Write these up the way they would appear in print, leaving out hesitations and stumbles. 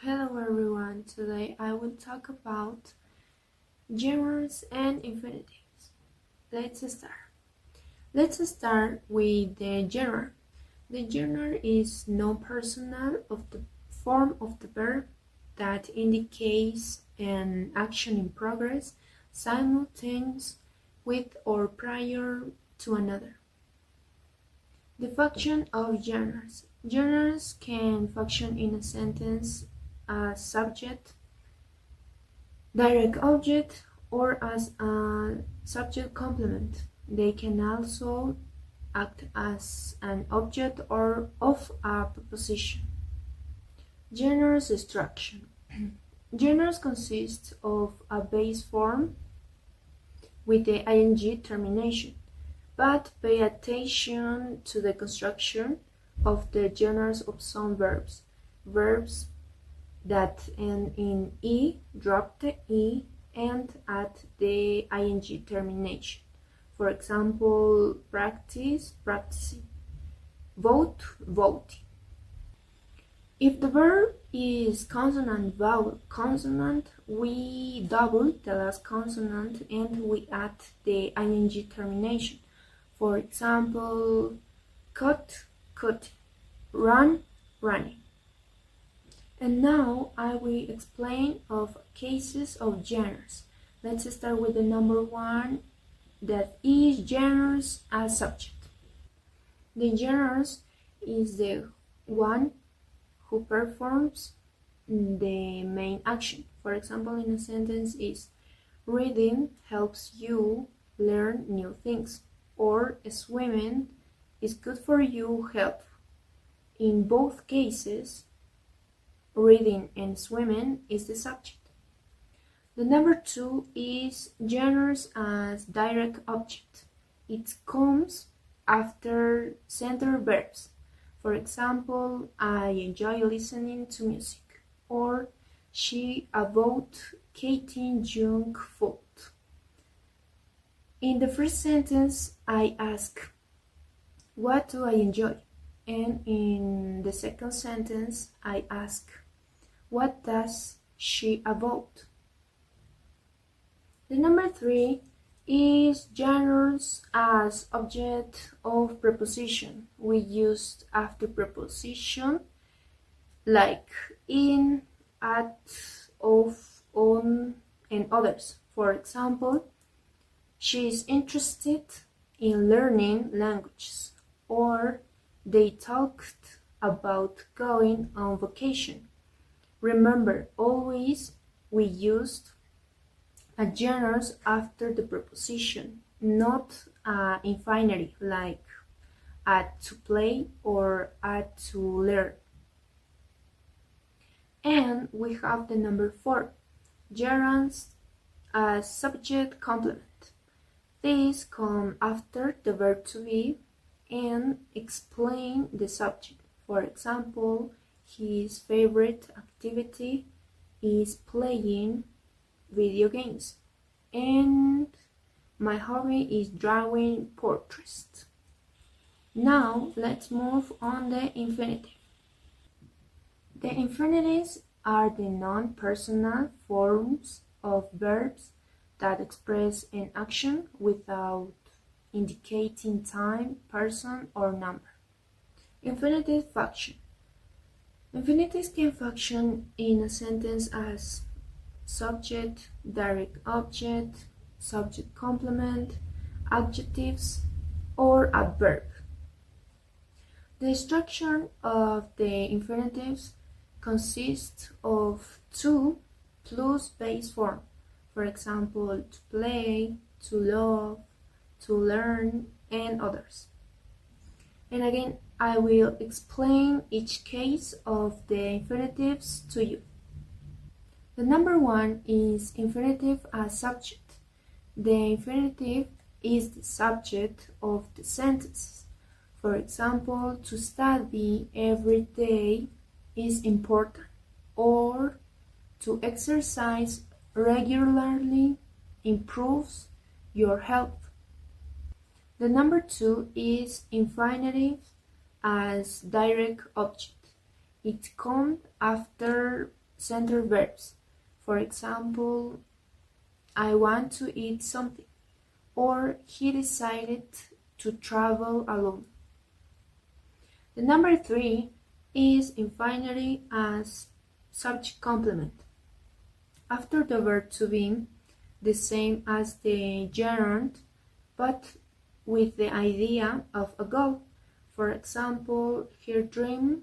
Hello everyone, today I will talk about gerunds and infinitives. Let's start with the gerund. The gerund is non-personal of the form of the verb that indicates an action in progress simultaneous with or prior to another. The function of gerunds. Gerunds can function in a sentence as subject, direct object, or as a subject complement. They can also act as an object or of a preposition. Gerunds structure. Gerunds consist of a base form with the ing termination, but pay attention to the construction of the gerunds of some verbs. Verbs that end in E, drop the E, and add the ing termination. For example, practice, practicing, vote, voting. If the verb is consonant, vowel, consonant, we double the last consonant and we add the ing termination. For example, cut, cutting, run, running. And now I will explain of cases of gerunds. Let's start with the number one, that is gerunds as subject. The gerunds is the one who performs the main action. For example, in a sentence is reading helps you learn new things, or swimming is good for you health. In both cases, reading and swimming is the subject. The number two is gerunds as direct object. It comes after center verbs. For example, I enjoy listening to music, or she avoid eating junk food. In the first sentence, I ask, what do I enjoy? And in the second sentence, I ask, what does she avoid? The number three is gerunds as object of preposition. We use after preposition like in, at, of, on, and others. For example, she is interested in learning languages, or they talked about going on vacation. Remember, always we used a gerunds after the preposition, not infinitive like at to play or at to learn. And we have the number four, gerunds as subject complement. These come after the verb to be and explain the subject. For example, his favorite activity is playing video games, and my hobby is drawing portraits. Now let's move on the infinitive. The infinitives are the non-personal forms of verbs that express an action without indicating time, person, or number. Infinitive function. Infinitives can function in a sentence as subject, direct object, subject complement, adjectives, or a verb. The structure of the infinitives consists of two plus base form. For example, to play, to love, to learn, and others. And again, I will explain each case of the infinitives to you. The number one is infinitive as subject. The infinitive is the subject of the sentences. For example, to study every day is important, or to exercise regularly improves your health. The number two is infinitive as direct object. It comes after centered verbs. For example, I want to eat something, or he decided to travel alone. The number 3 is infinitive as subject complement. After the verb to be, the same as the gerund, but with the idea of a goal. For example, her dream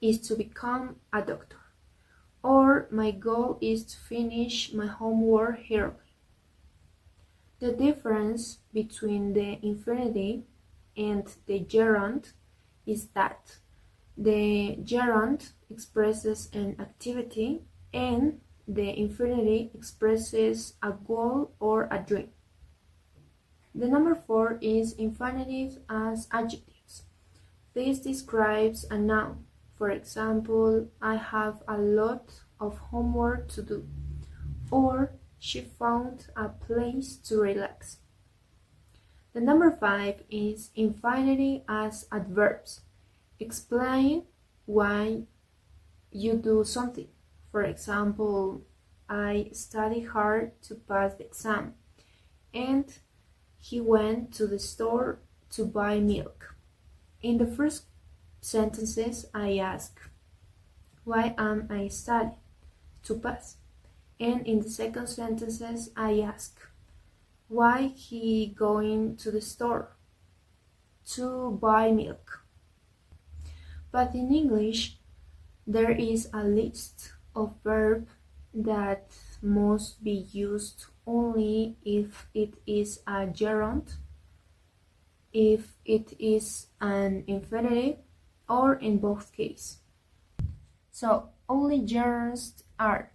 is to become a doctor, or my goal is to finish my homework early. The difference between the infinitive and the gerund is that the gerund expresses an activity and the infinitive expresses a goal or a dream. The number 4 is infinitive as adjectives. This describes a noun. For example, I have a lot of homework to do, or she found a place to relax. The number 5 is infinitive as adverbs. Explain why you do something. For example, I studied hard to pass the exam, and he went to the store to buy milk. In the first sentences, I ask, why am I studying? To pass. And in the second sentences, I ask, why he going to the store? To buy milk. But in English, there is a list of verbs that must be used only if it is a gerund, if it is an infinitive, or in both cases. So, only gerunds are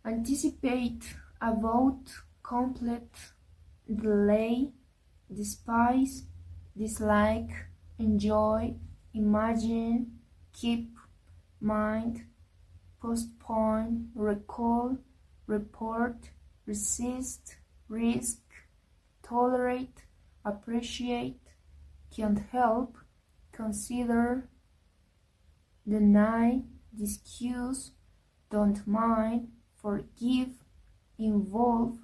anticipate, about, complete, delay, despise, dislike, enjoy, imagine, keep, mind, postpone, recall, report, resist, risk, tolerate, appreciate, can't help, consider, deny, excuse, don't mind, forgive, involve,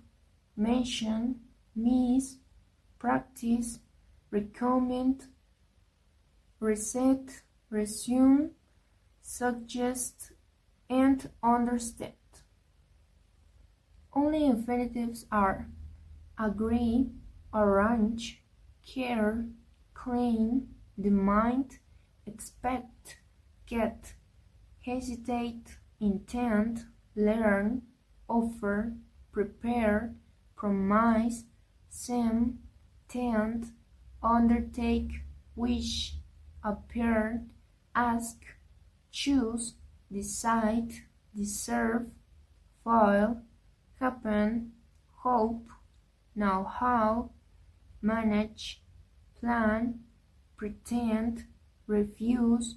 mention, miss, practice, recommend, reset, resume, suggest, and understand. Only infinitives are agree, arrange, care, clean, demand, expect, get, hesitate, intend, learn, offer, prepare, promise, seem, tend, undertake, wish, appear, ask, choose, decide, deserve, file, happen, hope, know how, manage, plan, pretend, refuse,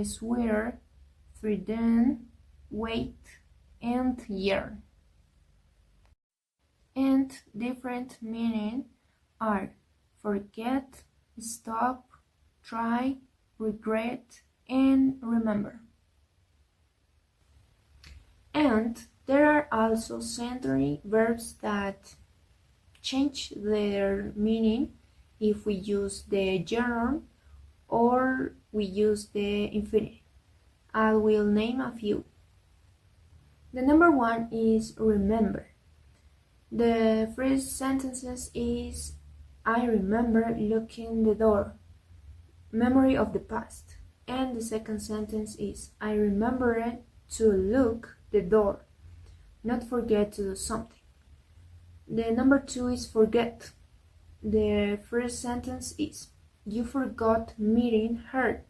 swear, threaten, wait, and yearn. And different meaning are forget, stop, try, regret, and remember. And there are also centering verbs that change their meaning if we use the gerund or we use the infinitive. I will name a few. The number 1 is remember. The first sentence is I remember locking the door, memory of the past. And the second sentence is I remember to lock the door, not forget to do something. The number 2 is forget. The first sentence is you forgot meeting her,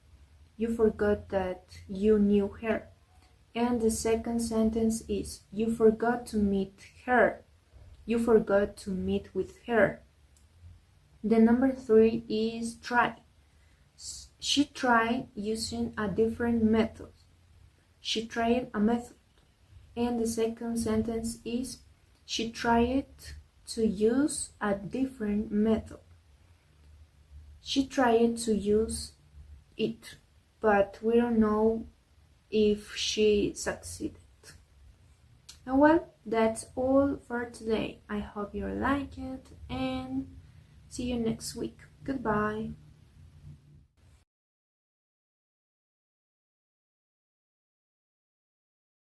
you forgot that you knew her. And the second sentence is you forgot to meet her, you forgot to meet with her. The number 3 is try. She tried using a different method. She tried a method. And the second sentence is she tried to use a different method. She tried to use it, but we don't know if she succeeded. And well, that's all for today. I hope you like it and see you next week. Goodbye.